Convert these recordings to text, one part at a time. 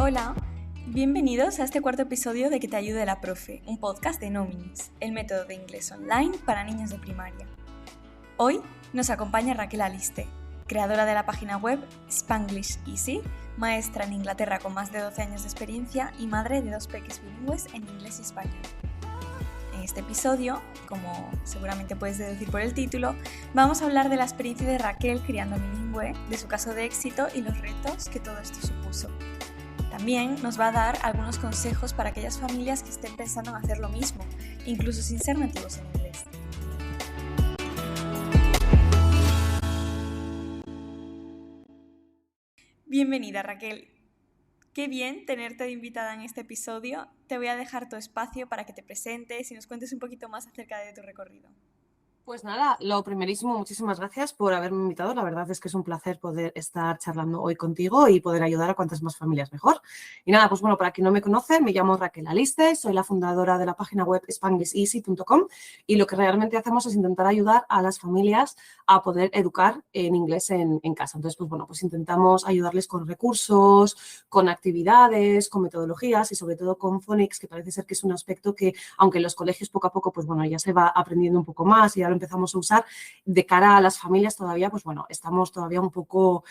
Hola, bienvenidos a este cuarto episodio de Que te ayude la profe, un podcast de Nominis, el método de inglés online para niños de primaria. Hoy nos acompaña Raquel Aliste, creadora de la página web Spanglish Easy, maestra en Inglaterra con más de 12 años de experiencia y madre de 2 peques bilingües en inglés y español. En este episodio, como seguramente puedes deducir por el título, vamos a hablar de la experiencia de Raquel criando bilingüe, de su caso de éxito y los retos que todo esto supuso. También nos va a dar algunos consejos para aquellas familias que estén pensando en hacer lo mismo, incluso sin ser nativos en inglés. Bienvenida, Raquel. Qué bien tenerte de invitada en este episodio. Te voy a dejar tu espacio para que te presentes y nos cuentes un poquito más acerca de tu recorrido. Pues nada, lo primerísimo, muchísimas gracias por haberme invitado. La verdad es que es un placer poder estar charlando hoy contigo y poder ayudar a cuantas más familias mejor. Y nada, pues bueno, para quien no me conoce, me llamo Raquel Aliste, soy la fundadora de la página web spanglisheasy.com y lo que realmente hacemos es intentar ayudar a las familias a poder educar en inglés en casa. Entonces, pues bueno, pues intentamos ayudarles con recursos, con actividades, con metodologías y sobre todo con phonics, que parece ser que es un aspecto que, aunque en los colegios poco a poco, pues bueno, ya se va aprendiendo un poco más y ya lo empezamos a usar, de cara a las familias todavía, pues bueno, estamos todavía un poco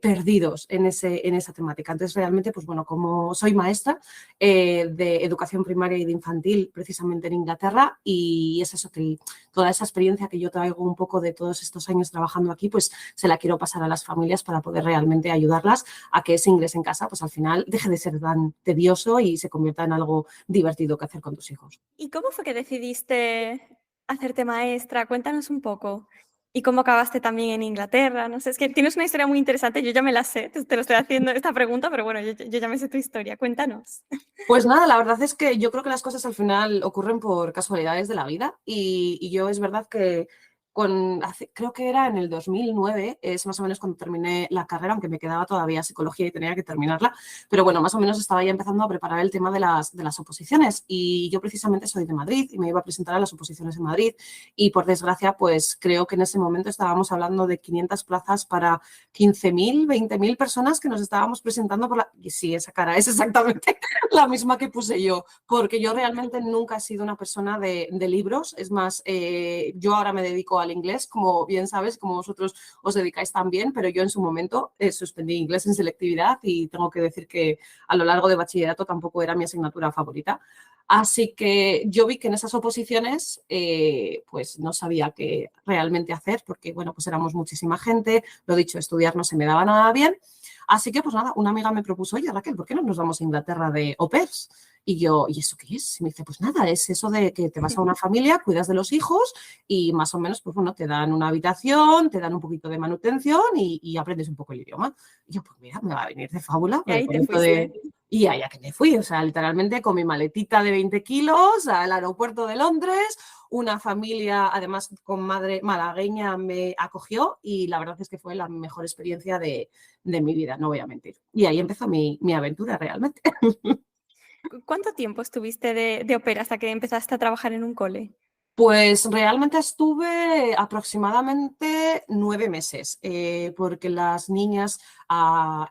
perdidos en esa temática. Entonces, realmente, pues bueno, como soy maestra de educación primaria y de infantil precisamente en Inglaterra, y es eso, que toda esa experiencia que yo traigo un poco de todos estos años trabajando aquí, pues se la quiero pasar a las familias para poder realmente ayudarlas a que ese inglés en casa, pues al final deje de ser tan tedioso y se convierta en algo divertido que hacer con tus hijos. ¿Y cómo fue que decidiste hacerte maestra? Cuéntanos un poco. ¿Y cómo acabaste también en Inglaterra? No sé, es que tienes una historia muy interesante, yo ya me la sé, te lo estoy haciendo esta pregunta, pero bueno, yo ya me sé tu historia, cuéntanos. Pues nada, la verdad es que yo creo que las cosas al final ocurren por casualidades de la vida y yo es verdad que creo que era en el 2009, es más o menos cuando terminé la carrera, aunque me quedaba todavía psicología y tenía que terminarla, pero bueno, más o menos estaba ya empezando a preparar el tema de las oposiciones y yo precisamente soy de Madrid y me iba a presentar a las oposiciones en Madrid y por desgracia pues creo que en ese momento estábamos hablando de 500 plazas para 15.000, 20.000 personas que nos estábamos presentando por la... Y sí, esa cara es exactamente la misma que puse yo, porque yo realmente nunca he sido una persona de libros. Es más, yo ahora me dedico al inglés, como bien sabes, como vosotros os dedicáis también, pero yo en su momento suspendí inglés en selectividad y tengo que decir que a lo largo de bachillerato tampoco era mi asignatura favorita. Así que yo vi que en esas oposiciones pues no sabía qué realmente hacer porque, bueno, pues éramos muchísima gente, lo dicho, estudiar no se me daba nada bien. Así que, pues nada, una amiga me propuso, oye, Raquel, ¿por qué no nos vamos a Inglaterra de au pairs? Y yo, ¿y eso qué es? Y me dice, pues nada, es eso de que te vas a una familia, cuidas de los hijos y más o menos, pues bueno, te dan una habitación, te dan un poquito de manutención y aprendes un poco el idioma. Y yo, pues mira, me va a venir de fábula. Y ahí te fuiste. Y allá que me fui, o sea, literalmente con mi maletita de 20 kilos al aeropuerto de Londres, una familia, además con madre malagueña, me acogió y la verdad es que fue la mejor experiencia de mi vida, no voy a mentir. Y ahí empezó mi aventura realmente. ¿Cuánto tiempo estuviste de au pair hasta que empezaste a trabajar en un cole? Pues realmente estuve aproximadamente 9 meses, porque las niñas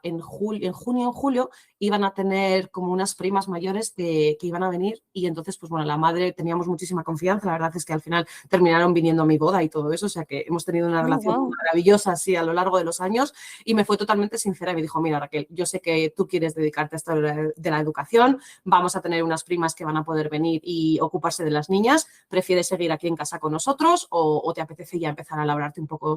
en junio, en julio, iban a tener como unas primas mayores que iban a venir y entonces, pues bueno, la madre teníamos muchísima confianza, la verdad es que al final terminaron viniendo a mi boda y todo eso, o sea que hemos tenido una relación Wow. maravillosa así a lo largo de los años y me fue totalmente sincera y me dijo, mira Raquel, yo sé que tú quieres dedicarte a esto de la educación, vamos a tener unas primas que van a poder venir y ocuparse de las niñas, ¿prefieres seguir aquí en casa con nosotros o te apetece ya empezar a labrarte un poco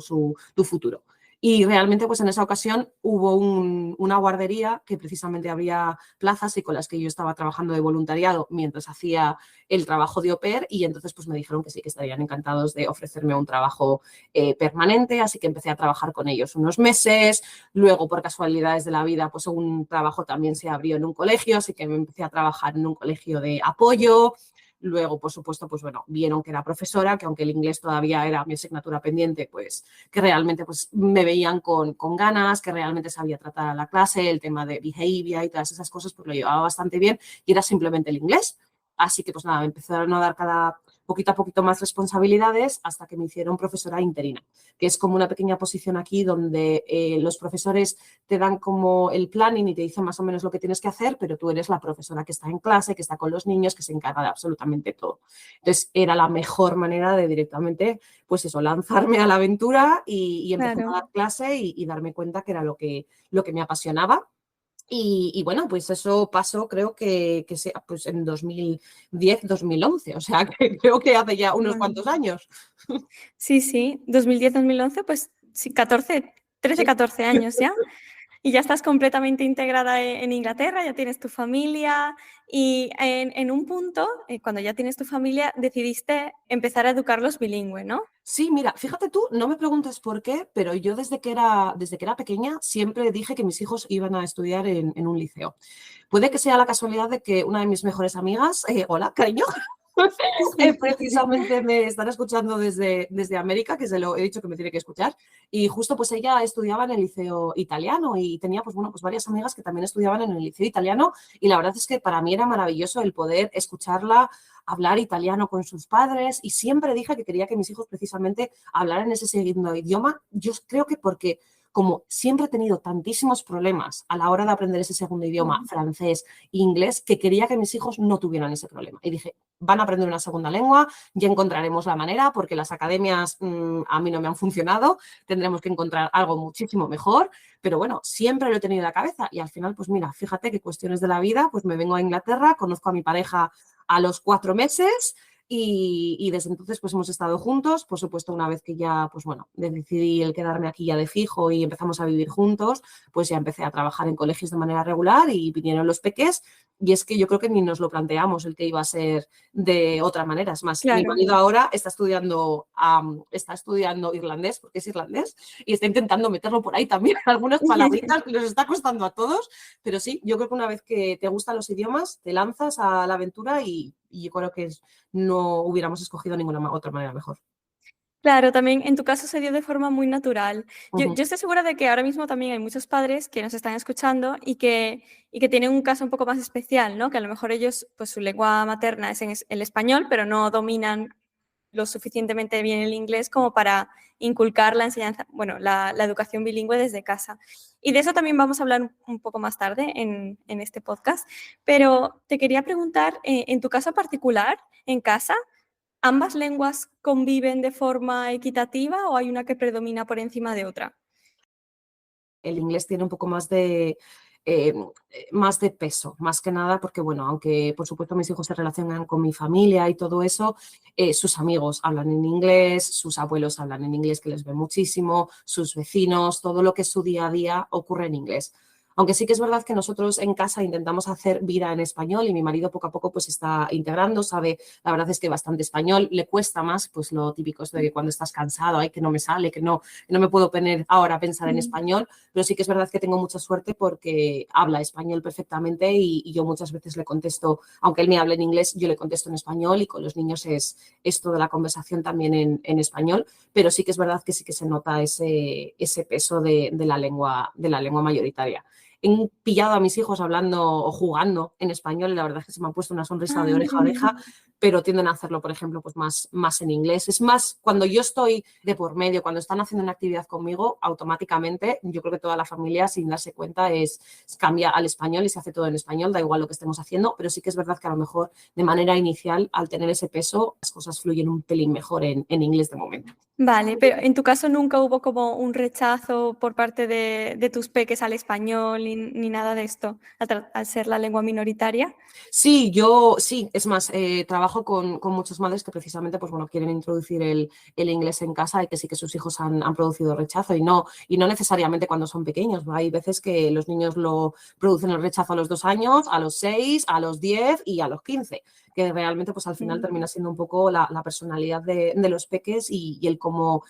tu futuro? Y realmente, pues en esa ocasión hubo una guardería que precisamente había plazas y con las que yo estaba trabajando de voluntariado mientras hacía el trabajo de au pair y entonces pues me dijeron que sí, que estarían encantados de ofrecerme un trabajo permanente, así que empecé a trabajar con ellos unos meses, luego por casualidades de la vida pues un trabajo también se abrió en un colegio, así que me empecé a trabajar en un colegio de apoyo. Luego, por supuesto, pues bueno, vieron que era profesora, que aunque el inglés todavía era mi asignatura pendiente, pues que realmente pues me veían con ganas, que realmente sabía tratar a la clase, el tema de behavior y todas esas cosas, pues lo llevaba bastante bien y era simplemente el inglés. Así que pues nada, me empezaron a dar cada poquito a poquito más responsabilidades hasta que me hicieron profesora interina, que es como una pequeña posición aquí donde los profesores te dan como el planning y te dicen más o menos lo que tienes que hacer, pero tú eres la profesora que está en clase, que está con los niños, que se encarga de absolutamente todo. Entonces, era la mejor manera de directamente, pues eso, lanzarme a la aventura y empezar a Claro. dar clase y darme cuenta que era lo que me apasionaba. Y bueno, pues eso pasó creo que sea, pues en 2010, 2011, o sea, que creo que hace ya unos Vale. cuantos años. Sí, sí, 2010-2011, pues sí, 14, 13, Sí. 14 años ya. Y ya estás completamente integrada en Inglaterra, ya tienes tu familia y en un punto, cuando ya tienes tu familia, decidiste empezar a educarlos bilingüe, ¿no? Sí, mira, fíjate tú, no me preguntes por qué, pero yo desde que era pequeña siempre dije que mis hijos iban a estudiar en un liceo. Puede que sea la casualidad de que una de mis mejores amigas, hola, cariño, precisamente me están escuchando desde América, que se lo he dicho que me tiene que escuchar, y justo pues ella estudiaba en el liceo italiano y tenía pues bueno, pues varias amigas que también estudiaban en el liceo italiano y la verdad es que para mí era maravilloso el poder escucharla hablar italiano con sus padres y siempre dije que quería que mis hijos precisamente hablaran ese segundo idioma. Yo creo que porque como siempre he tenido tantísimos problemas a la hora de aprender ese segundo idioma, Ujú. francés, inglés, que quería que mis hijos no tuvieran ese problema. Y dije, van a aprender una segunda lengua, ya encontraremos la manera, porque las academias a mí no me han funcionado, tendremos que encontrar algo muchísimo mejor, pero bueno, siempre lo he tenido en la cabeza y al final, pues mira, fíjate qué cuestiones de la vida, pues me vengo a Inglaterra, conozco a mi pareja a los 4 meses y desde entonces pues hemos estado juntos, por supuesto una vez que ya pues bueno, decidí el quedarme aquí ya de fijo y empezamos a vivir juntos, pues ya empecé a trabajar en colegios de manera regular y vinieron los peques y es que yo creo que ni nos lo planteamos el que iba a ser de otra manera. Es más, mi Claro. marido ahora está estudiando irlandés, porque es irlandés, y está intentando meterlo por ahí también, algunas palabritas que nos está costando a todos, pero sí, yo creo que una vez que te gustan los idiomas, te lanzas a la aventura y yo creo que no hubiéramos escogido ninguna otra manera mejor. Claro, también en tu caso se dio de forma muy natural. Yo, Ujú. yo estoy segura de que ahora mismo también hay muchos padres que nos están escuchando y que tienen un caso un poco más especial, ¿no? Que a lo mejor ellos, pues su lengua materna es el español, pero no dominan lo suficientemente bien el inglés como para inculcar la enseñanza, bueno, la educación bilingüe desde casa. Y de eso también vamos a hablar un poco más tarde en este podcast. Pero te quería preguntar, en tu caso particular, en casa, ¿ambas lenguas conviven de forma equitativa o hay una que predomina por encima de otra? El inglés tiene un poco más de peso, más que nada porque, bueno, aunque por supuesto mis hijos se relacionan con mi familia y todo eso, sus amigos hablan en inglés, sus abuelos hablan en inglés, que les ve muchísimo, sus vecinos, todo lo que es su día a día ocurre en inglés. Aunque sí que es verdad que nosotros en casa intentamos hacer vida en español y mi marido poco a poco pues está integrando, sabe, la verdad es que bastante español, le cuesta más, pues lo típico es de que cuando estás cansado, ay, que no me sale, que no me puedo poner ahora a pensar en Mm. español, pero sí que es verdad que tengo mucha suerte porque habla español perfectamente y yo muchas veces le contesto, aunque él me hable en inglés, yo le contesto en español y con los niños es toda la conversación también en español, pero sí que es verdad que sí que se nota ese peso de la lengua mayoritaria. He pillado a mis hijos hablando o jugando en español y la verdad es que se me ha puesto una sonrisa de Ah, oreja a oreja, pero tienden a hacerlo, por ejemplo, pues más en inglés. Es más, cuando yo estoy de por medio, cuando están haciendo una actividad conmigo, automáticamente, yo creo que toda la familia, sin darse cuenta, cambia al español y se hace todo en español, da igual lo que estemos haciendo, pero sí que es verdad que a lo mejor de manera inicial, al tener ese peso, las cosas fluyen un pelín mejor en inglés de momento. vale, pero en tu caso nunca hubo como un rechazo por parte de tus peques al español ni nada de esto, al ser la lengua minoritaria. Sí, sí, es más, trabajo con muchas madres que precisamente pues, bueno, quieren introducir el inglés en casa y que sí que sus hijos han producido rechazo y no necesariamente cuando son pequeños. ¿No? Hay veces que los niños lo producen el rechazo a los 2 años, a los 6, a los 10 y a los 15, que realmente pues al final Mm. termina siendo un poco la personalidad de los peques y el cómo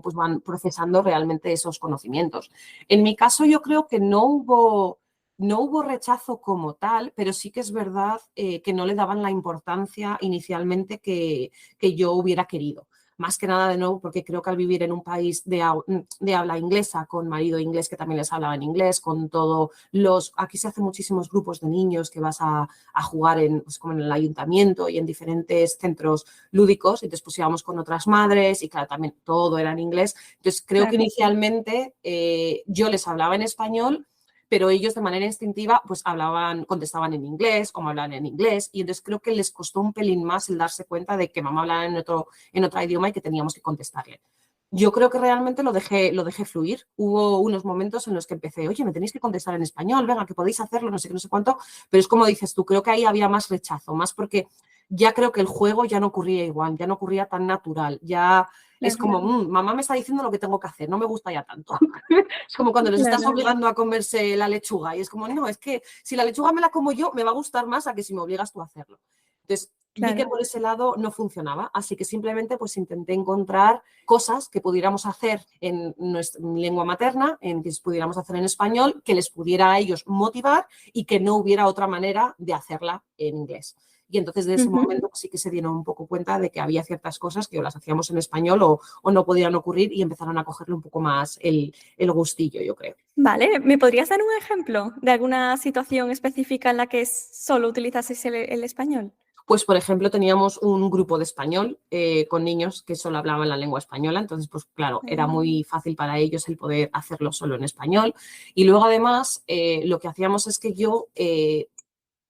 pues, van procesando realmente esos conocimientos. En mi caso yo creo que no hubo rechazo como tal, pero sí que es verdad que no le daban la importancia inicialmente que yo hubiera querido. más que nada de nuevo porque creo que al vivir en un país de habla inglesa, con marido inglés que también les hablaba en inglés, con todos aquí se hacen muchísimos grupos de niños que vas a jugar pues, como en el ayuntamiento y en diferentes centros lúdicos, y entonces pues íbamos con otras madres y claro, también todo era en inglés. Entonces creo que inicialmente yo les hablaba en español, pero ellos de manera instintiva pues contestaban en inglés o me hablaban en inglés, y entonces creo que les costó un pelín más el darse cuenta de que mamá hablaba en otro idioma y que teníamos que contestarle. Yo creo que realmente lo dejé fluir. Hubo unos momentos en los que empecé, oye, me tenéis que contestar en español, venga, que podéis hacerlo, no sé qué, no sé cuánto, pero es como dices tú, creo que ahí había más rechazo, más porque ya creo que el juego ya no ocurría igual, ya no ocurría tan natural, ya es como, mamá me está diciendo lo que tengo que hacer, no me gusta ya tanto. Es como cuando les estás obligando a comerse la lechuga y es como, no, es que si la lechuga me la como yo, me va a gustar más a que si me obligas tú a hacerlo. Entonces, vi que por ese lado no funcionaba, así que simplemente pues intenté encontrar cosas que pudiéramos hacer en nuestra lengua materna, en que pudiéramos hacer en español, que les pudiera a ellos motivar y que no hubiera otra manera de hacerla en inglés. Y entonces de ese momento pues, sí que se dieron un poco cuenta de que había ciertas cosas que o las hacíamos en español o no podían ocurrir, y empezaron a cogerle un poco más el gustillo, yo creo. Vale, ¿me podrías dar un ejemplo de alguna situación específica en la que solo utilizases el español? Pues, por ejemplo, teníamos un grupo de español con niños que solo hablaban la lengua española, entonces, pues claro, era muy fácil para ellos el poder hacerlo solo en español. Y luego, además, lo que hacíamos es que yo,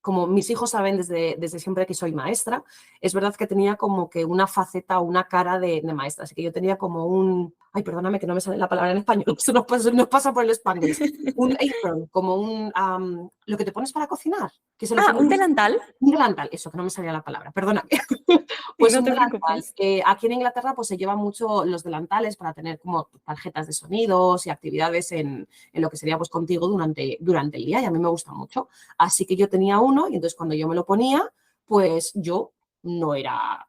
como mis hijos saben desde siempre que soy maestra, es verdad que tenía como que una faceta o una cara de maestra, así que yo tenía como ay, perdóname que no me sale la palabra en español, eso nos pasa por el Spanglish, un apron, como lo que te pones para cocinar. Que se lo ¿Un delantal? Un delantal, eso, que no me salía la palabra, perdóname. Sí, Pues no un te delantal. preocupes. Aquí en Inglaterra pues se llevan mucho los delantales para tener como tarjetas de sonidos y actividades en lo que sería pues contigo durante el día, y a mí me gusta mucho. Así que yo tenía uno y entonces cuando yo me lo ponía, pues yo no era,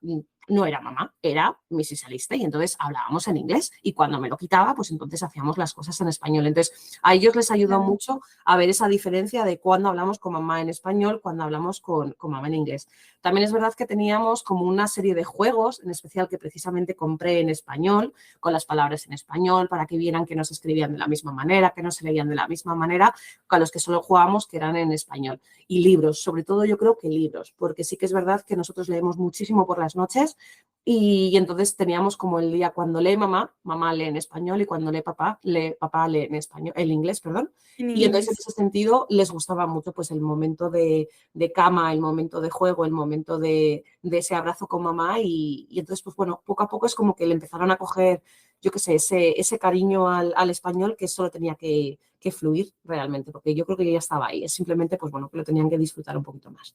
no era mamá, era Mrs. Aliste, y entonces hablábamos en inglés, y cuando me lo quitaba, pues entonces hacíamos las cosas en español. Entonces a ellos les ayudó mucho a ver esa diferencia de cuando hablamos con mamá en español, cuando hablamos con mamá en inglés. También es verdad que teníamos como una serie de juegos, en especial que precisamente compré en español, con las palabras en español, para que vieran que no se escribían de la misma manera, que no se leían de la misma manera, con los que solo jugábamos, que eran en español. Y libros, sobre todo yo creo que libros, porque sí que es verdad que nosotros leemos muchísimo por las noches, y entonces teníamos como el día cuando lee mamá, mamá lee en español, y cuando lee papá lee en español, en inglés, perdón. Y entonces en ese sentido les gustaba mucho pues el momento de cama, el momento de juego, el momento de ese abrazo con mamá, y entonces pues bueno, poco a poco es como que le empezaron a coger, yo qué sé, ese cariño al español, que solo tenía que fluir realmente, porque yo creo que ya estaba ahí, es simplemente pues bueno, que lo tenían que disfrutar un poquito más.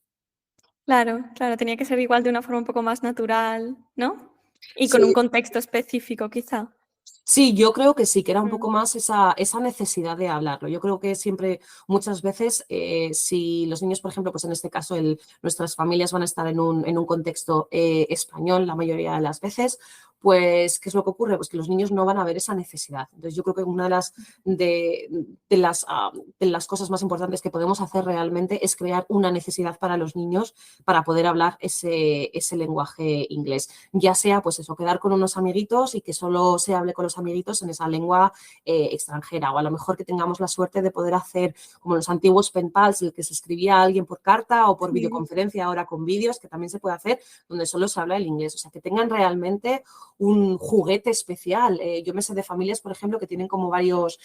Claro, claro, tenía que ser igual de una forma un poco más natural, ¿no? Y con un Sí, contexto específico, quizá. sí, yo creo que sí, que era un poco más esa necesidad de hablarlo. Yo creo que siempre, muchas veces, si los niños, por ejemplo, pues en este caso nuestras familias van a estar en un contexto español la mayoría de las veces, pues, ¿qué es lo que ocurre? Pues que los niños no van a ver esa necesidad. Entonces, yo creo que una de las cosas más importantes que podemos hacer realmente es crear una necesidad para los niños para poder hablar ese lenguaje inglés. Ya sea, pues eso, quedar con unos amiguitos y que solo se hable con los amiguitos en esa lengua extranjera, o a lo mejor que tengamos la suerte de poder hacer como los antiguos pen pals, el que se escribía a alguien por carta o por videoconferencia, ahora con vídeos, que también se puede hacer, donde solo se habla el inglés. O sea, que tengan realmente un juguete especial. Yo me sé de familias, por ejemplo, que tienen como varios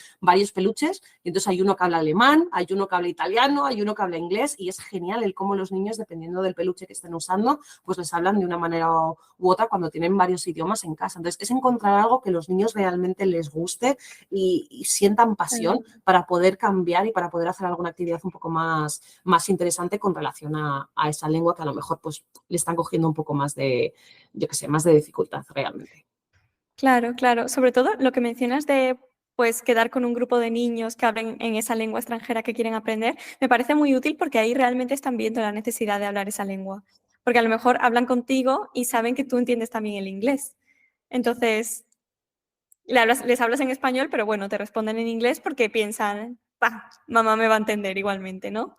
peluches, y entonces hay uno que habla alemán, hay uno que habla italiano, hay uno que habla inglés, y es genial el cómo los niños, dependiendo del peluche que estén usando, pues les hablan de una manera u otra cuando tienen varios idiomas en casa. Entonces, es encontrar algo que los niños realmente les guste y sientan pasión para poder cambiar y para poder hacer alguna actividad un poco más interesante con relación a esa lengua que a lo mejor pues le están cogiendo un poco más de, yo qué sé, más de dificultad realmente. Claro, claro. Sobre todo lo que mencionas de, pues, quedar con un grupo de niños que hablen en esa lengua extranjera que quieren aprender, me parece muy útil porque ahí realmente están viendo la necesidad de hablar esa lengua. Porque a lo mejor hablan contigo y saben que tú entiendes también el inglés. Entonces, les hablas en español, pero bueno, te responden en inglés porque piensan, mamá me va a entender igualmente, ¿no?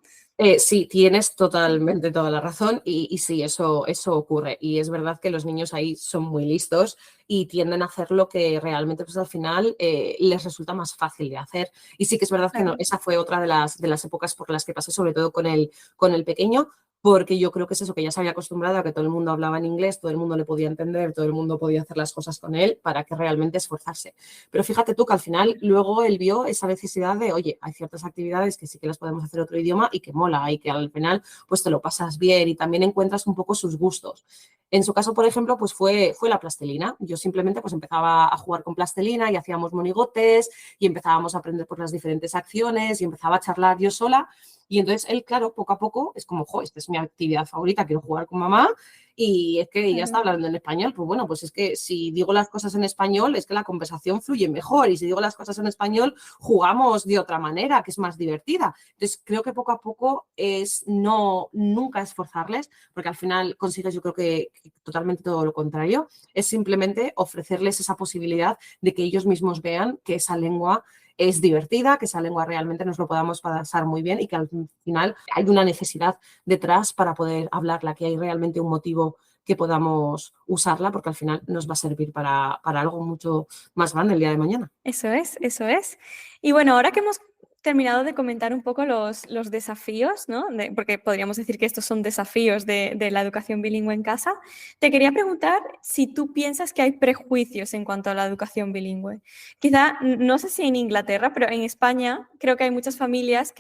Sí, tienes totalmente toda la razón y sí, eso ocurre. Y es verdad que los niños ahí son muy listos y tienden a hacer lo que realmente pues, al final les resulta más fácil de hacer. Y sí que es verdad que no, Claro. esa fue otra de las épocas por las que pasé, sobre todo con el pequeño, porque yo creo que es eso, que ya se había acostumbrado a que todo el mundo hablaba en inglés, todo el mundo le podía entender, todo el mundo podía hacer las cosas con él para que realmente esforzarse. Pero fíjate tú que al final luego él vio esa necesidad de, oye, hay ciertas actividades que sí que las podemos hacer otro idioma y que mola y que al final pues te lo pasas bien y también encuentras un poco sus gustos. En su caso, por ejemplo, pues fue la plastilina. Yo simplemente pues empezaba a jugar con plastilina y hacíamos monigotes y empezábamos a aprender por las diferentes acciones y empezaba a charlar yo sola. Y entonces él, claro, poco a poco es como, jo, esta es mi actividad favorita, quiero jugar con mamá y es que ya está Claro. hablando en español. Pues bueno, pues es que si digo las cosas en español es que la conversación fluye mejor y si digo las cosas en español jugamos de otra manera, que es más divertida. Entonces creo que poco a poco es nunca esforzarles, porque al final consigues yo creo que totalmente todo lo contrario, es simplemente ofrecerles esa posibilidad de que ellos mismos vean que esa lengua es divertida, que esa lengua realmente nos lo podamos pasar muy bien y que al final hay una necesidad detrás para poder hablarla, que hay realmente un motivo que podamos usarla, porque al final nos va a servir para algo mucho más grande el día de mañana. Eso es, eso es. Y bueno, ahora que hemos terminado de comentar un poco los desafíos, ¿no? Porque podríamos decir que estos son desafíos de la educación bilingüe en casa, te quería preguntar si tú piensas que hay prejuicios en cuanto a la educación bilingüe. Quizá, no sé si en Inglaterra, pero en España creo que hay muchas familias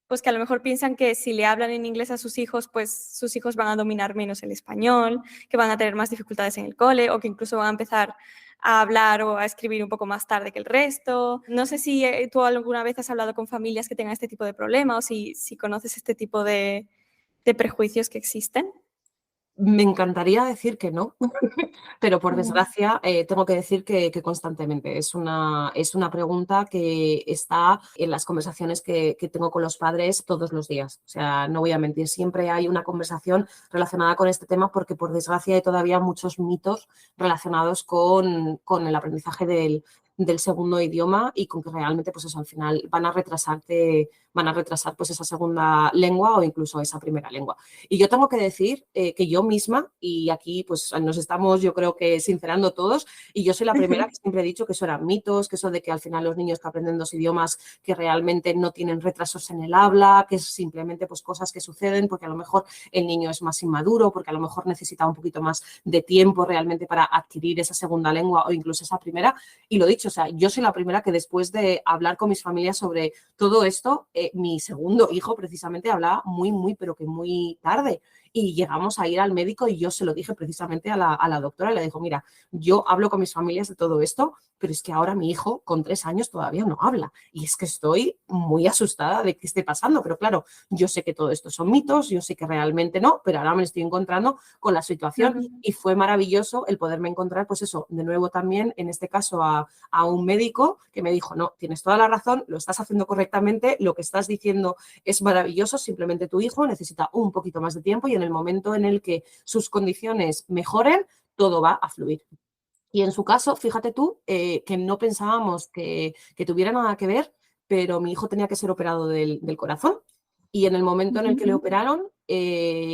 pues que a lo mejor piensan que si le hablan en inglés a sus hijos, pues sus hijos van a dominar menos el español, que van a tener más dificultades en el cole o que incluso van a empezar a hablar o a escribir un poco más tarde que el resto. No sé si tú alguna vez has hablado con familias que tengan este tipo de problema o si conoces este tipo de prejuicios que existen. Me encantaría decir que no, pero por Mm. desgracia tengo que decir que constantemente es una pregunta que está en las conversaciones que tengo con los padres todos los días. O sea, no voy a mentir, siempre hay una conversación relacionada con este tema porque por desgracia hay todavía muchos mitos relacionados con el aprendizaje del segundo idioma y con que realmente pues eso al final van a retrasar pues esa segunda lengua o incluso esa primera lengua. Y yo tengo que decir que yo misma, y aquí pues nos estamos yo creo que sincerando todos, y yo soy la primera que siempre he dicho que eso eran mitos, que eso de que al final los niños que aprenden dos idiomas que realmente no tienen retrasos en el habla, que es simplemente pues cosas que suceden porque a lo mejor el niño es más inmaduro, porque a lo mejor necesita un poquito más de tiempo realmente para adquirir esa segunda lengua o incluso esa primera. Y lo dicho, o sea, yo soy la primera que después de hablar con mis familias sobre todo esto, mi segundo hijo precisamente hablaba muy, pero que muy tarde. Y llegamos a ir al médico y yo se lo dije precisamente a la doctora y le dijo, mira, yo hablo con mis familias de todo esto, pero es que ahora mi hijo con 3 años todavía no habla. Y es que estoy muy asustada de que esté pasando. Pero claro, yo sé que todo esto son mitos, yo sé que realmente no, pero ahora me estoy encontrando con la situación Ujú. y fue maravilloso el poderme encontrar, pues eso, de nuevo también, en este caso a un médico que me dijo, no, tienes toda la razón, lo estás haciendo correctamente, lo que estás diciendo es maravilloso, simplemente tu hijo necesita un poquito más de tiempo y en el momento en el que sus condiciones mejoren, todo va a fluir. Y en su caso, fíjate tú, que no pensábamos que tuviera nada que ver, pero mi hijo tenía que ser operado del corazón. Y en el momento en el que le Ujú. operaron,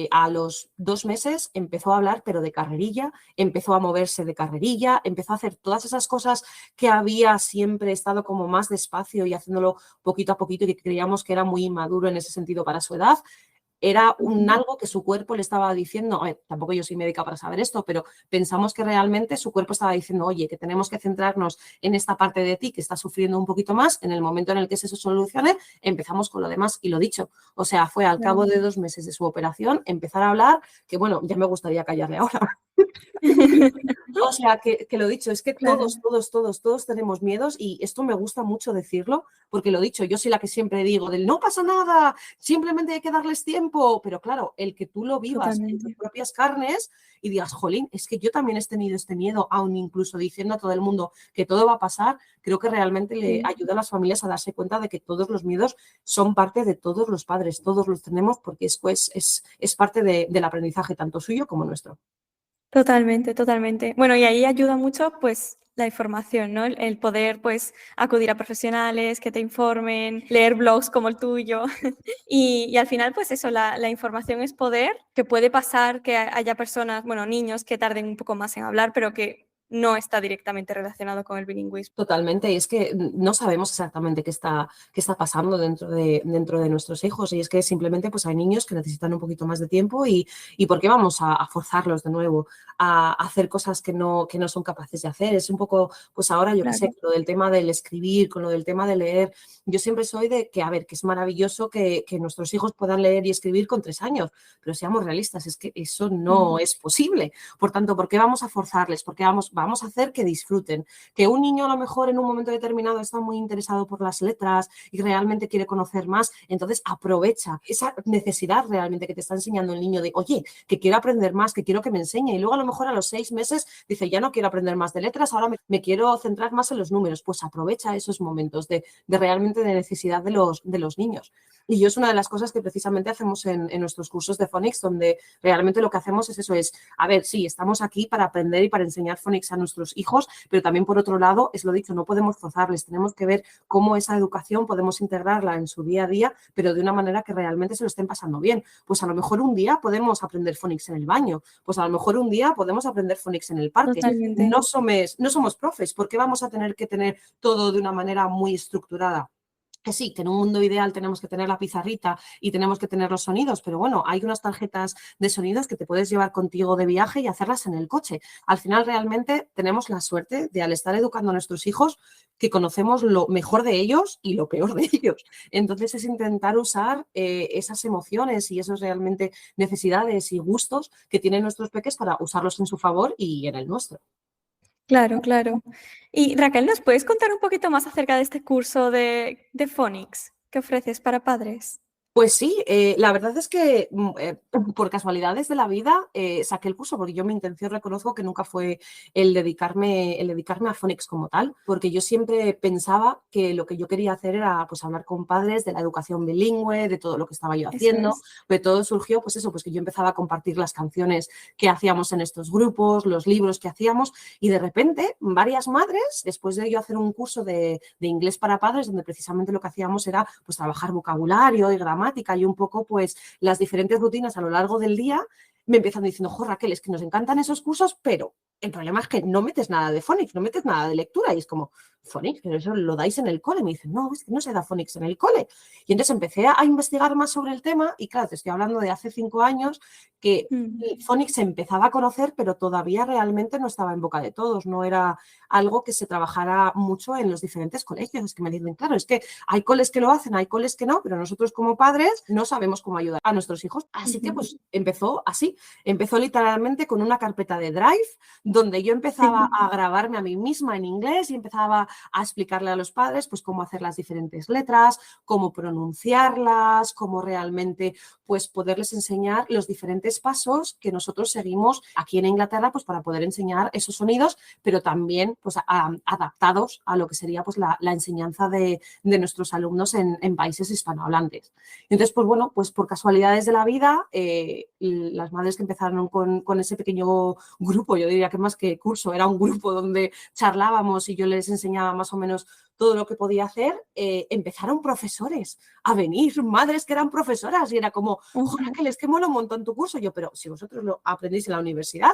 a los 2 meses empezó a hablar, pero de carrerilla, empezó a moverse de carrerilla, empezó a hacer todas esas cosas que había siempre estado como más despacio y haciéndolo poquito a poquito y que creíamos que era muy inmaduro en ese sentido para su edad. Era algo que su cuerpo le estaba diciendo, tampoco yo soy médica para saber esto, pero pensamos que realmente su cuerpo estaba diciendo, oye, que tenemos que centrarnos en esta parte de ti que está sufriendo un poquito más, en el momento en el que se solucione, empezamos con lo demás. Y lo dicho, o sea, fue al cabo Claro. de 2 meses de su operación empezar a hablar, que bueno, ya me gustaría callarle ahora. O sea, que lo dicho, es que Claro. todos tenemos miedos y esto me gusta mucho decirlo, porque lo dicho, yo soy la que siempre digo del no pasa nada, simplemente hay que darles tiempo, pero claro, el que tú lo vivas en tus Totalmente. propias carnes y digas, jolín, es que yo también he tenido este miedo, aún incluso diciendo a todo el mundo que todo va a pasar, creo que realmente le Sí. ayuda a las familias a darse cuenta de que todos los miedos son parte de todos los padres, todos los tenemos porque es parte del aprendizaje, tanto suyo como nuestro. Totalmente, totalmente. Bueno, y ahí ayuda mucho, pues, la información, ¿no? El poder, pues, acudir a profesionales que te informen, leer blogs como el tuyo. Y al final, pues eso, la información es poder, que puede pasar que haya personas, bueno, niños que tarden un poco más en hablar, pero que no está directamente relacionado con el bilingüismo. Totalmente, y es que no sabemos exactamente qué está pasando dentro de nuestros hijos, y es que simplemente pues hay niños que necesitan un poquito más de tiempo y ¿por qué vamos a forzarlos de nuevo a hacer cosas que no son capaces de hacer? Es un poco, pues ahora yo qué sé, Claro. lo del tema del escribir, con lo del tema de leer, yo siempre soy de que, a ver, que es maravilloso que nuestros hijos puedan leer y escribir con 3 años, pero seamos realistas, es que eso no es posible. Por tanto, ¿por qué vamos a forzarles? Porque vamos a hacer que disfruten. Que un niño a lo mejor en un momento determinado está muy interesado por las letras y realmente quiere conocer más, entonces aprovecha esa necesidad realmente que te está enseñando el niño de, oye, que quiero aprender más, que quiero que me enseñe, y luego a lo mejor a los 6 meses dice, ya no quiero aprender más de letras, ahora me quiero centrar más en los números. Pues aprovecha esos momentos de realmente de necesidad de los niños. Y yo es una de las cosas que precisamente hacemos en nuestros cursos de Phonics, donde realmente lo que hacemos es eso, es, a ver, sí, estamos aquí para aprender y para enseñar Phonics a nuestros hijos, pero también por otro lado, es lo dicho, no podemos forzarles, tenemos que ver cómo esa educación podemos integrarla en su día a día, pero de una manera que realmente se lo estén pasando bien. Pues a lo mejor un día podemos aprender Phonics en el baño, pues a lo mejor un día podemos aprender Phonics en el parque. Totalmente. No somos profes, ¿por qué vamos a tener que tener todo de una manera muy estructurada? Que sí, que en un mundo ideal tenemos que tener la pizarrita y tenemos que tener los sonidos, pero bueno, hay unas tarjetas de sonidos que te puedes llevar contigo de viaje y hacerlas en el coche. Al final realmente tenemos la suerte de, al estar educando a nuestros hijos, que conocemos lo mejor de ellos y lo peor de ellos. Entonces es intentar usar esas emociones y esas realmente necesidades y gustos que tienen nuestros peques para usarlos en su favor y en el nuestro. Claro, claro. Y Raquel, ¿nos puedes contar un poquito más acerca de este curso de Phonics que ofreces para padres? Pues sí, la verdad es que por casualidades de la vida saqué el curso, porque yo mi intención reconozco que nunca fue el dedicarme a Phonics como tal, porque yo siempre pensaba que lo que yo quería hacer era pues hablar con padres de la educación bilingüe, de todo lo que estaba yo Eso haciendo, es. pero todo surgió pues eso, pues que yo empezaba a compartir las canciones que hacíamos en estos grupos, los libros que hacíamos, y de repente varias madres, después de yo hacer un curso de inglés para padres, donde precisamente lo que hacíamos era pues trabajar vocabulario y gramática y un poco pues las diferentes rutinas a lo largo del día, me empiezan diciendo, jo, Raquel, es que nos encantan esos cursos, pero el problema es que no metes nada de Phonics, no metes nada de lectura. Y es como, Phonics, pero eso lo dais en el cole. Me dicen, no, es que no se da Phonics en el cole. Y entonces empecé a investigar más sobre el tema y claro, te estoy hablando de hace 5 años que Phonics se empezaba a conocer, pero todavía realmente no estaba en boca de todos, no era algo que se trabajara mucho en los diferentes colegios. Es que me dicen, claro, es que hay coles que lo hacen, hay coles que no, pero nosotros como padres no sabemos cómo ayudar a nuestros hijos. Así que pues empezó así, empezó literalmente con una carpeta de Drive donde yo empezaba a grabarme a mí misma en inglés y empezaba a explicarle a los padres pues cómo hacer las diferentes letras, cómo pronunciarlas, cómo realmente pues poderles enseñar los diferentes pasos que nosotros seguimos aquí en Inglaterra pues para poder enseñar esos sonidos, pero también pues adaptados a lo que sería pues la enseñanza de nuestros alumnos en países hispanohablantes. Entonces, pues bueno, pues por casualidades de la vida, las madres que empezaron con ese pequeño grupo, yo diría que más que curso, era un grupo donde charlábamos y yo les enseñaba más o menos todo lo que podía hacer, empezaron profesores a venir, madres que eran profesoras y era como, Raquel, es que mola un montón tu curso. Yo, pero si vosotros lo aprendéis en la universidad.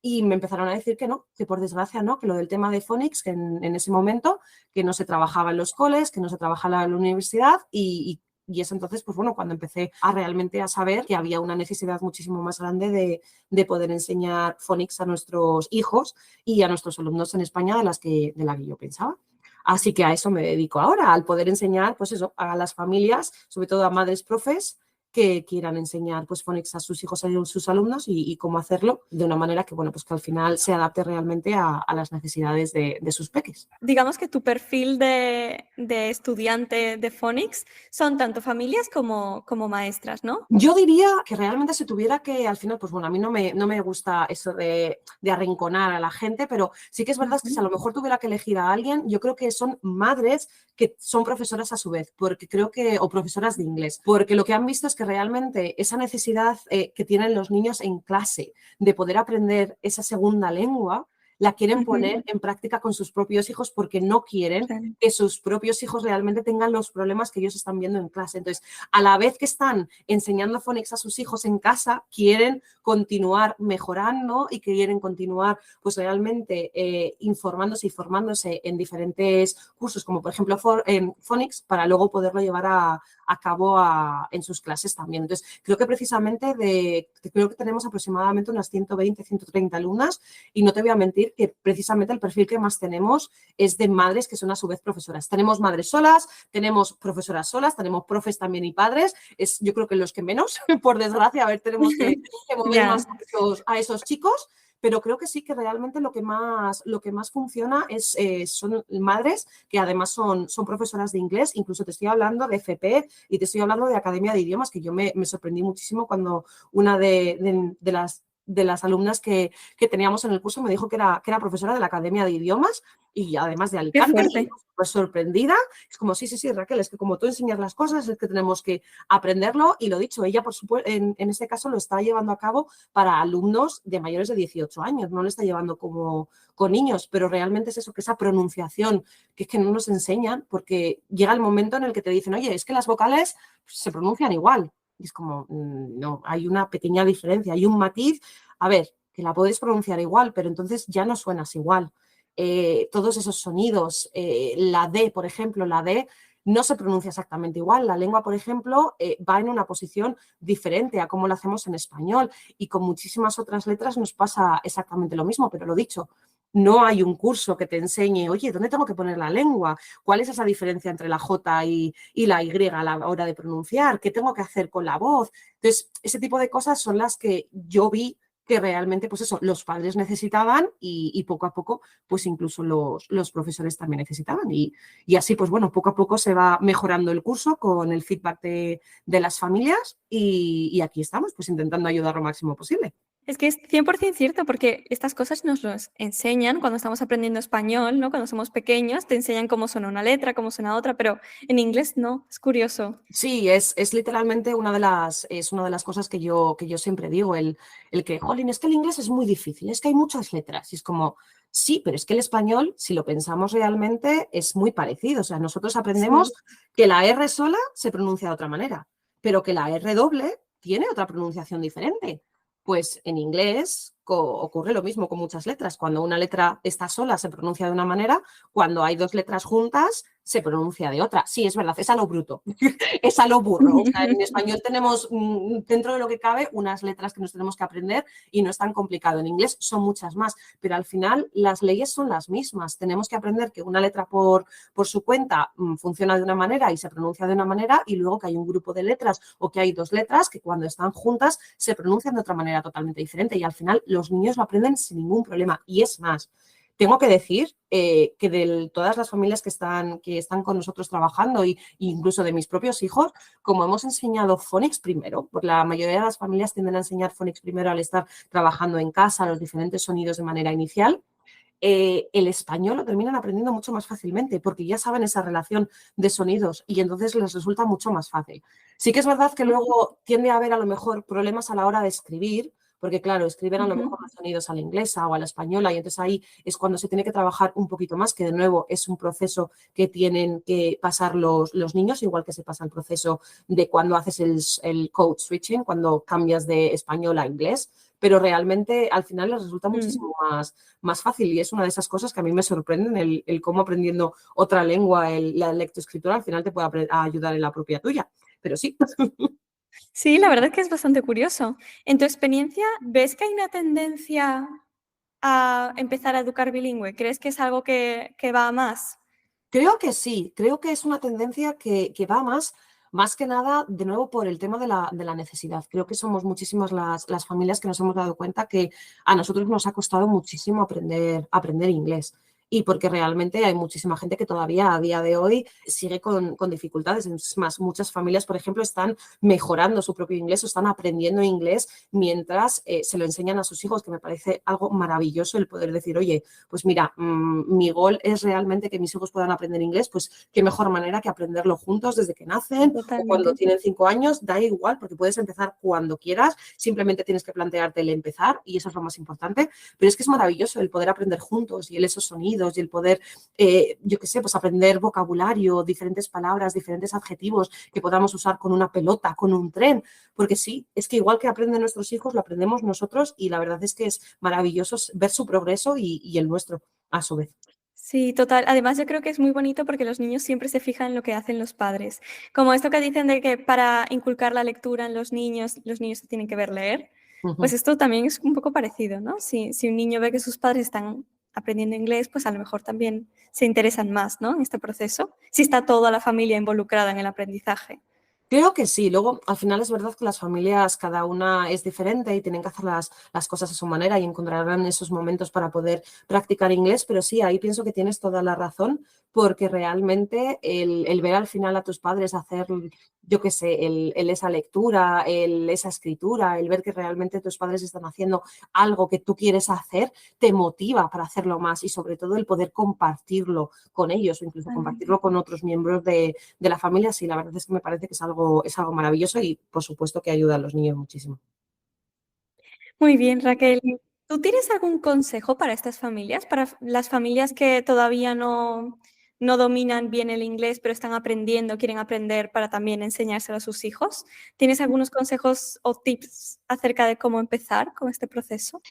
Y me empezaron a decir que no, que por desgracia no, que lo del tema de Phonics, que en ese momento, que no se trabajaba en los coles, que no se trabajaba en la universidad y es entonces, pues bueno, cuando empecé a realmente a saber que había una necesidad muchísimo más grande de poder enseñar Phonics a nuestros hijos y a nuestros alumnos en España de la que yo pensaba. Así que a eso me dedico ahora, al poder enseñar, pues eso, a las familias, sobre todo a madres profes, que quieran enseñar pues Phonics a sus hijos, a sus alumnos y cómo hacerlo de una manera que, bueno, pues que al final se adapte realmente a las necesidades de sus peques. Digamos que tu perfil de estudiante de Phonics son tanto familias como maestras, ¿no? Yo diría que realmente se tuviera que, al final, pues bueno, a mí no me gusta eso de arrinconar a la gente, pero sí que es verdad que si a lo mejor tuviera que elegir a alguien, yo creo que son madres que son profesoras a su vez, porque creo que, o profesoras de inglés, porque lo que han visto es que que realmente esa necesidad que tienen los niños en clase de poder aprender esa segunda lengua, la quieren poner en práctica con sus propios hijos porque no quieren Claro. que sus propios hijos realmente tengan los problemas que ellos están viendo en clase. Entonces, a la vez que están enseñando phonics a sus hijos en casa, quieren continuar mejorando y quieren continuar pues realmente informándose y formándose en diferentes cursos, como por ejemplo en phonics, para luego poderlo llevar a cabo en sus clases también. Entonces, creo que precisamente creo que tenemos aproximadamente unas 120, 130 alumnas y no te voy a mentir que precisamente el perfil que más tenemos es de madres que son a su vez profesoras. Tenemos madres solas, tenemos profesoras solas, tenemos profes también y padres. Es yo creo que los que menos, por desgracia, a ver, tenemos que mover más a esos chicos. Pero creo que sí que realmente lo que más funciona son madres que además son profesoras de inglés. Incluso te estoy hablando de FP y te estoy hablando de Academia de Idiomas, que yo me sorprendí muchísimo cuando una de las alumnas que teníamos en el curso me dijo que era profesora de la Academia de Idiomas y además de Qué Alicante. fuerte. Pues sorprendida. Es como, sí, Raquel, es que como tú enseñas las cosas es que tenemos que aprenderlo y lo dicho, ella por supuesto en este caso lo está llevando a cabo para alumnos de mayores de 18 años, no lo está llevando como con niños, pero realmente es eso, que esa pronunciación que es que no nos enseñan porque llega el momento en el que te dicen, oye, es que las vocales se pronuncian igual. Y es como, no, hay una pequeña diferencia, hay un matiz, a ver, que la puedes pronunciar igual, pero entonces ya no suenas igual. Todos esos sonidos, la D, por ejemplo, la D no se pronuncia exactamente igual. La lengua, por ejemplo, va en una posición diferente a cómo lo hacemos en español y con muchísimas otras letras nos pasa exactamente lo mismo, pero lo dicho, no hay un curso que te enseñe, oye, ¿dónde tengo que poner la lengua? ¿Cuál es esa diferencia entre la J y la Y a la hora de pronunciar? ¿Qué tengo que hacer con la voz? Entonces, ese tipo de cosas son las que yo vi que realmente, pues eso, los padres necesitaban y poco a poco, pues incluso los profesores también necesitaban. Y así, pues bueno, poco a poco se va mejorando el curso con el feedback de las familias y aquí estamos, pues intentando ayudar lo máximo posible. Es que es 100% cierto, porque estas cosas nos los enseñan cuando estamos aprendiendo español, ¿no? Cuando somos pequeños, te enseñan cómo suena una letra, cómo suena otra, pero en inglés no, es curioso. Sí, es literalmente una de las cosas que yo siempre digo, el que, jolín, es que el inglés es muy difícil, es que hay muchas letras. Y es como, sí, pero es que el español, si lo pensamos realmente, es muy parecido. O sea, nosotros aprendemos Sí. que la R sola se pronuncia de otra manera, pero que la R doble tiene otra pronunciación diferente. Pues en inglés ocurre lo mismo con muchas letras. Cuando una letra está sola se pronuncia de una manera, cuando hay dos letras juntas se pronuncia de otra. Sí, es verdad, es a lo bruto, es a lo burro. O sea, en español tenemos, dentro de lo que cabe, unas letras que nos tenemos que aprender y no es tan complicado. En inglés son muchas más, pero al final las leyes son las mismas. Tenemos que aprender que una letra por su cuenta funciona de una manera y se pronuncia de una manera y luego que hay un grupo de letras o que hay dos letras que cuando están juntas se pronuncian de otra manera totalmente diferente y al final los niños lo aprenden sin ningún problema. Y es más, tengo que decir que de todas las familias que están con nosotros trabajando e incluso de mis propios hijos, como hemos enseñado phonics primero, porque la mayoría de las familias tienden a enseñar phonics primero al estar trabajando en casa, los diferentes sonidos de manera inicial, el español lo terminan aprendiendo mucho más fácilmente porque ya saben esa relación de sonidos y entonces les resulta mucho más fácil. Sí que es verdad que luego tiende a haber a lo mejor problemas a la hora de escribir, porque claro, escriben a lo mejor los sonidos a la inglesa o a la española y entonces ahí es cuando se tiene que trabajar un poquito más, que de nuevo es un proceso que tienen que pasar los niños, igual que se pasa el proceso de cuando haces el code switching, cuando cambias de español a inglés, pero realmente al final les resulta muchísimo más fácil y es una de esas cosas que a mí me sorprenden, el cómo aprendiendo otra lengua, la lectoescritura al final te puede ayudar en la propia tuya, pero sí. Sí, la verdad es que es bastante curioso. En tu experiencia, ¿ves que hay una tendencia a empezar a educar bilingüe? ¿Crees que es algo que va a más? Creo que sí, creo que es una tendencia que va más que nada, de nuevo, por el tema de la necesidad. Creo que somos muchísimas las familias que nos hemos dado cuenta que a nosotros nos ha costado muchísimo aprender inglés. y porque realmente hay muchísima gente que todavía a día de hoy sigue con dificultades. Es más, muchas familias, por ejemplo, están mejorando su propio inglés o están aprendiendo inglés mientras se lo enseñan a sus hijos, que me parece algo maravilloso el poder decir, oye, pues mira, mi gol es realmente que mis hijos puedan aprender inglés, pues qué mejor manera que aprenderlo juntos desde que nacen o cuando Totalmente. tienen 5 años, da igual, porque puedes empezar cuando quieras, simplemente tienes que plantearte el empezar y eso es lo más importante, pero es que es maravilloso el poder aprender juntos y el esos sonidos y el poder, yo qué sé, pues aprender vocabulario, diferentes palabras, diferentes adjetivos que podamos usar con una pelota, con un tren, porque sí, es que igual que aprenden nuestros hijos, lo aprendemos nosotros y la verdad es que es maravilloso ver su progreso y el nuestro a su vez. Sí, total. Además, yo creo que es muy bonito porque los niños siempre se fijan en lo que hacen los padres. Como esto que dicen de que para inculcar la lectura en los niños se tienen que ver leer, pues Ujú. esto también es un poco parecido, ¿no? Si un niño ve que sus padres están aprendiendo inglés, pues a lo mejor también se interesan más, ¿no? En este proceso, si está toda la familia involucrada en el aprendizaje. Creo que sí. Luego, al final es verdad que las familias, cada una es diferente y tienen que hacer las cosas a su manera y encontrarán esos momentos para poder practicar inglés, pero sí, ahí pienso que tienes toda la razón, porque realmente el ver al final a tus padres hacer, yo qué sé, esa lectura, esa escritura, el ver que realmente tus padres están haciendo algo que tú quieres hacer, te motiva para hacerlo más y sobre todo el poder compartirlo con ellos o incluso Totalmente. compartirlo con otros miembros de la familia, sí, la verdad es que me parece que es algo maravilloso y por supuesto que ayuda a los niños muchísimo. Muy bien, Raquel. ¿Tú tienes algún consejo para estas familias, para las familias que todavía no dominan bien el inglés, pero están aprendiendo, quieren aprender para también enseñárselo a sus hijos? ¿Tienes algunos consejos o tips acerca de cómo empezar con este proceso?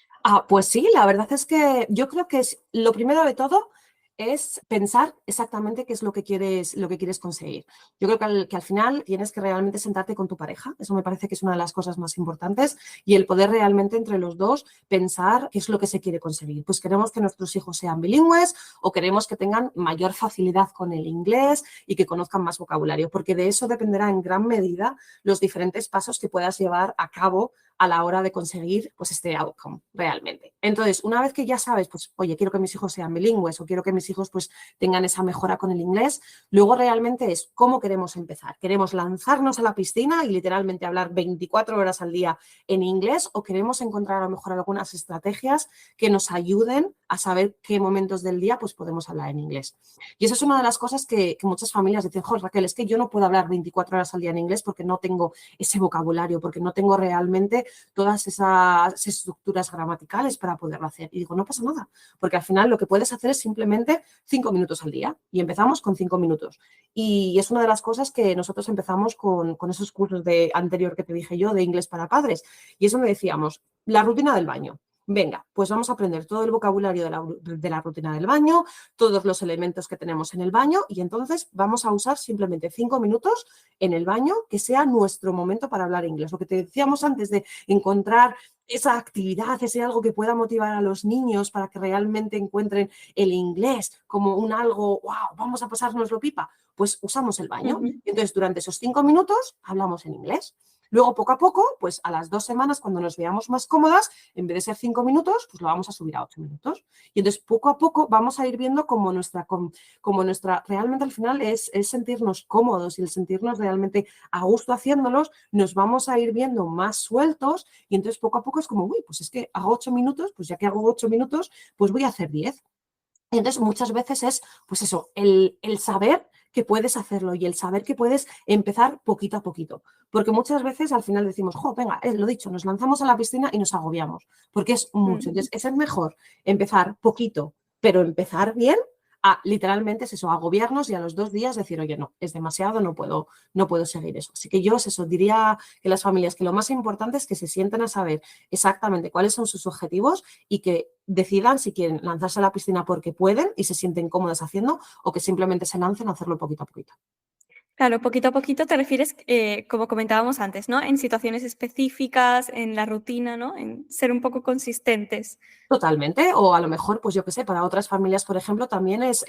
Pues sí, la verdad es que yo creo que lo primero de todo es pensar exactamente qué es lo que quieres conseguir. Yo creo que al final tienes que realmente sentarte con tu pareja, eso me parece que es una de las cosas más importantes, y el poder realmente entre los dos pensar qué es lo que se quiere conseguir. Pues queremos que nuestros hijos sean bilingües o queremos que tengan mayor facilidad con el inglés y que conozcan más vocabulario, porque de eso dependerá en gran medida los diferentes pasos que puedas llevar a cabo a la hora de conseguir pues este outcome realmente. Entonces, una vez que ya sabes, pues, oye, quiero que mis hijos sean bilingües o quiero que mis hijos pues tengan esa mejora con el inglés, luego realmente es cómo queremos empezar. ¿Queremos lanzarnos a la piscina y literalmente hablar 24 horas al día en inglés o queremos encontrar a lo mejor algunas estrategias que nos ayuden a saber qué momentos del día pues podemos hablar en inglés? Y eso es una de las cosas que muchas familias dicen, joder, Raquel, es que yo no puedo hablar 24 horas al día en inglés porque no tengo ese vocabulario, porque no tengo realmente todas esas estructuras gramaticales para poderlo hacer. Y digo, no pasa nada, porque al final lo que puedes hacer es simplemente 5 minutos al día y empezamos con 5 minutos. Y es una de las cosas que nosotros empezamos con esos cursos de anterior que te dije yo de inglés para padres. Y es donde decíamos, la rutina del baño. Venga, pues vamos a aprender todo el vocabulario de la rutina del baño, todos los elementos que tenemos en el baño y entonces vamos a usar simplemente 5 minutos en el baño que sea nuestro momento para hablar inglés. Lo que te decíamos antes de encontrar esa actividad, ese algo que pueda motivar a los niños para que realmente encuentren el inglés como un algo, wow, vamos a pasárnoslo pipa, pues usamos el baño. Ujú. Entonces, durante esos 5 minutos hablamos en inglés. Luego, poco a poco, pues a las 2 semanas, cuando nos veamos más cómodas, en vez de ser 5 minutos, pues lo vamos a subir a 8 minutos. Y entonces, poco a poco, vamos a ir viendo como nuestra realmente al final es sentirnos cómodos y el sentirnos realmente a gusto haciéndolos, nos vamos a ir viendo más sueltos y entonces poco a poco es como, uy, pues es que hago 8 minutos, pues ya que hago 8 minutos, pues voy a hacer 10. Y entonces muchas veces es, pues eso, el saber que puedes hacerlo y el saber que puedes empezar poquito a poquito. Porque muchas veces al final decimos, jo, venga, lo dicho, nos lanzamos a la piscina y nos agobiamos, porque es mucho. Mm. Entonces es el mejor empezar poquito, pero empezar bien, a literalmente es eso, agobiarnos y a los 2 días decir, oye, no, es demasiado, no puedo seguir eso. Así que yo es eso, diría que las familias que lo más importante es que se sienten a saber exactamente cuáles son sus objetivos y que decidan si quieren lanzarse a la piscina porque pueden y se sienten cómodas haciendo o que simplemente se lancen a hacerlo poquito a poquito. Claro, poquito a poquito te refieres, como comentábamos antes, ¿no? En situaciones específicas, en la rutina, ¿no? En ser un poco consistentes. Totalmente, o a lo mejor, pues yo qué sé, para otras familias, por ejemplo, también es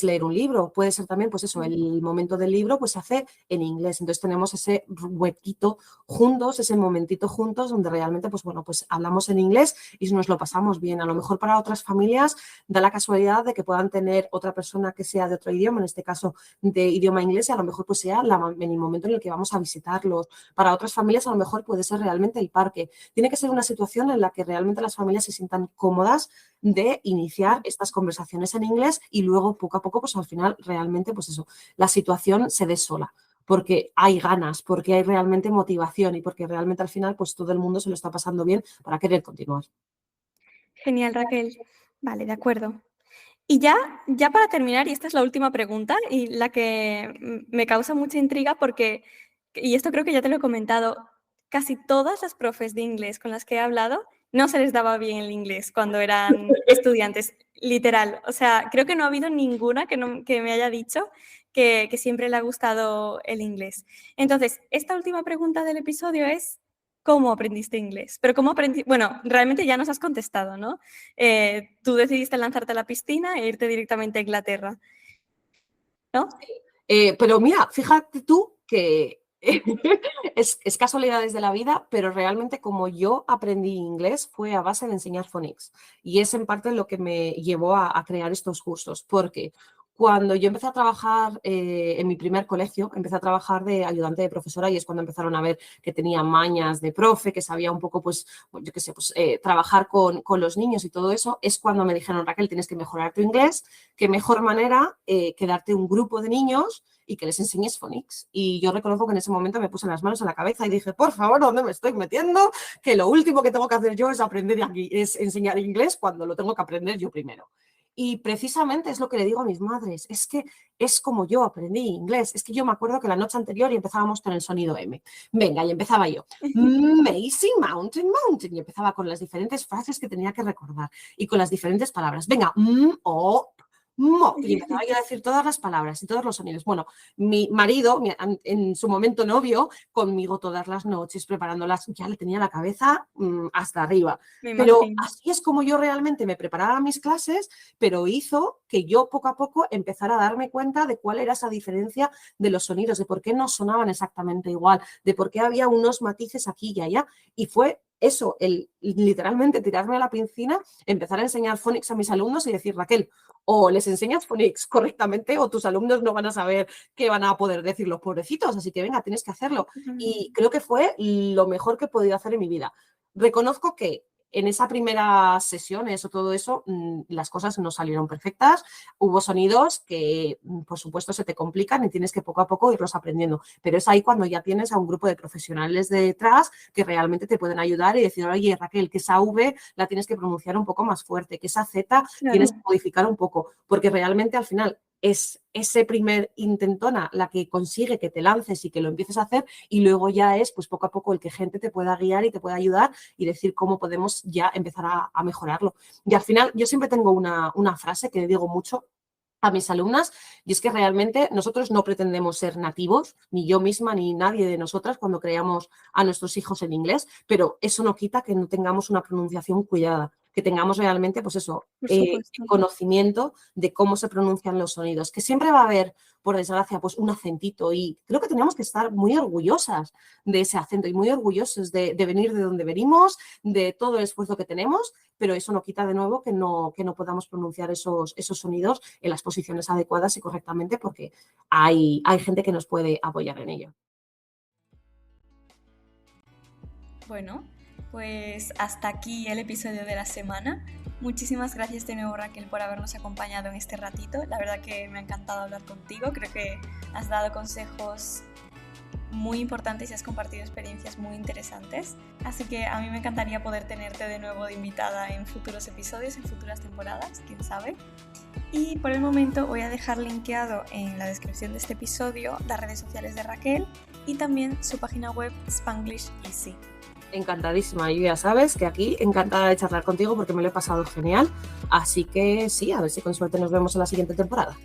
leer un libro. Puede ser también, pues eso, el momento del libro pues se hace en inglés. Entonces tenemos ese huequito juntos, ese momentito juntos donde realmente, pues bueno, pues hablamos en inglés y nos lo pasamos bien. A lo mejor para otras familias da la casualidad de que puedan tener otra persona que sea de otro idioma, en este caso de idioma inglés, y a lo mejor pues sea en el momento en el que vamos a visitarlos. Para otras familias a lo mejor puede ser realmente el parque. Tiene que ser una situación en la que realmente las familias se sientan cómodas de iniciar estas conversaciones en inglés y luego poco a poco, pues al final realmente, pues eso, la situación se dé sola, porque hay ganas, porque hay realmente motivación y porque realmente al final, pues todo el mundo se lo está pasando bien para querer continuar. Genial, Raquel. Vale, de acuerdo. Y ya para terminar, y esta es la última pregunta y la que me causa mucha intriga porque, y esto creo que ya te lo he comentado, casi todas las profes de inglés con las que he hablado no se les daba bien el inglés cuando eran estudiantes, literal. O sea, creo que no ha habido ninguna que me haya dicho que siempre le ha gustado el inglés. Entonces, esta última pregunta del episodio es, ¿cómo aprendiste inglés? Pero cómo aprendí, bueno, realmente ya nos has contestado, ¿no? Tú decidiste lanzarte a la piscina e irte directamente a Inglaterra, ¿no? Pero mira, fíjate tú que es casualidades de la vida, pero realmente como yo aprendí inglés fue a base de enseñar phonics. Y es en parte lo que me llevó a crear estos cursos, porque cuando yo empecé a trabajar en mi primer colegio, empecé a trabajar de ayudante de profesora y es cuando empezaron a ver que tenía mañas de profe, que sabía un poco, pues, yo qué sé, pues trabajar con los niños y todo eso, es cuando me dijeron, Raquel, tienes que mejorar tu inglés, qué mejor manera que darte un grupo de niños y que les enseñes phonics. Y yo reconozco que en ese momento me puse las manos en la cabeza y dije, por favor, ¿dónde me estoy metiendo? Que lo último que tengo que hacer yo es aprender aquí, es enseñar inglés cuando lo tengo que aprender yo primero. Y precisamente es lo que le digo a mis madres, es que es como yo aprendí inglés. Es que yo me acuerdo que la noche anterior y empezábamos con el sonido M. Venga, y empezaba yo, Macy Mountain, Mountain, y empezaba con las diferentes frases que tenía que recordar y con las diferentes palabras. Venga, o, mo, y empezaba yo a decir todas las palabras y todos los sonidos. Bueno, mi marido, en su momento novio, conmigo todas las noches preparándolas, ya le tenía la cabeza hasta arriba. Me Pero imagino. así es como yo realmente me preparaba mis clases, pero hizo que yo poco a poco empezara a darme cuenta de cuál era esa diferencia de los sonidos, de por qué no sonaban exactamente igual, de por qué había unos matices aquí y allá. Y fue eso, el literalmente tirarme a la piscina, empezar a enseñar phonics a mis alumnos y decir, Raquel, o les enseñas phonics correctamente o tus alumnos no van a saber qué van a poder decir los pobrecitos, así que venga, tienes que hacerlo. Y creo que fue lo mejor que he podido hacer en mi vida. Reconozco que en esa primera sesiones o todo eso, las cosas no salieron perfectas. Hubo sonidos que, por supuesto, se te complican y tienes que poco a poco irlos aprendiendo. Pero es ahí cuando ya tienes a un grupo de profesionales detrás que realmente te pueden ayudar y decir, oye, Raquel, que esa V la tienes que pronunciar un poco más fuerte, que esa Z tienes que Claro. modificar un poco, porque realmente al final es ese primer intentona la que consigue que te lances y que lo empieces a hacer y luego ya es pues poco a poco el que gente te pueda guiar y te pueda ayudar y decir cómo podemos ya empezar a mejorarlo. Y al final yo siempre tengo una frase que digo mucho a mis alumnas y es que realmente nosotros no pretendemos ser nativos, ni yo misma ni nadie de nosotras cuando creamos a nuestros hijos en inglés, pero eso no quita que no tengamos una pronunciación cuidada, que tengamos realmente pues eso, Por supuesto. conocimiento de cómo se pronuncian los sonidos, que siempre va a haber, por desgracia, pues un acentito y creo que tenemos que estar muy orgullosas de ese acento y muy orgullosos de venir de donde venimos, de todo el esfuerzo que tenemos, pero eso no quita de nuevo que no podamos pronunciar esos sonidos en las posiciones adecuadas y correctamente porque hay gente que nos puede apoyar en ello. Bueno, pues hasta aquí el episodio de la semana. Muchísimas gracias de nuevo, Raquel, por habernos acompañado en este ratito. La verdad que me ha encantado hablar contigo. Creo que has dado consejos muy importantes y has compartido experiencias muy interesantes. Así que a mí me encantaría poder tenerte de nuevo de invitada en futuros episodios, en futuras temporadas, quién sabe. Y por el momento voy a dejar linkeado en la descripción de este episodio las redes sociales de Raquel y también su página web Spanglish Easy. Encantadísima, y ya sabes que aquí encantada de charlar contigo porque me lo he pasado genial. Así que sí, a ver si con suerte nos vemos en la siguiente temporada.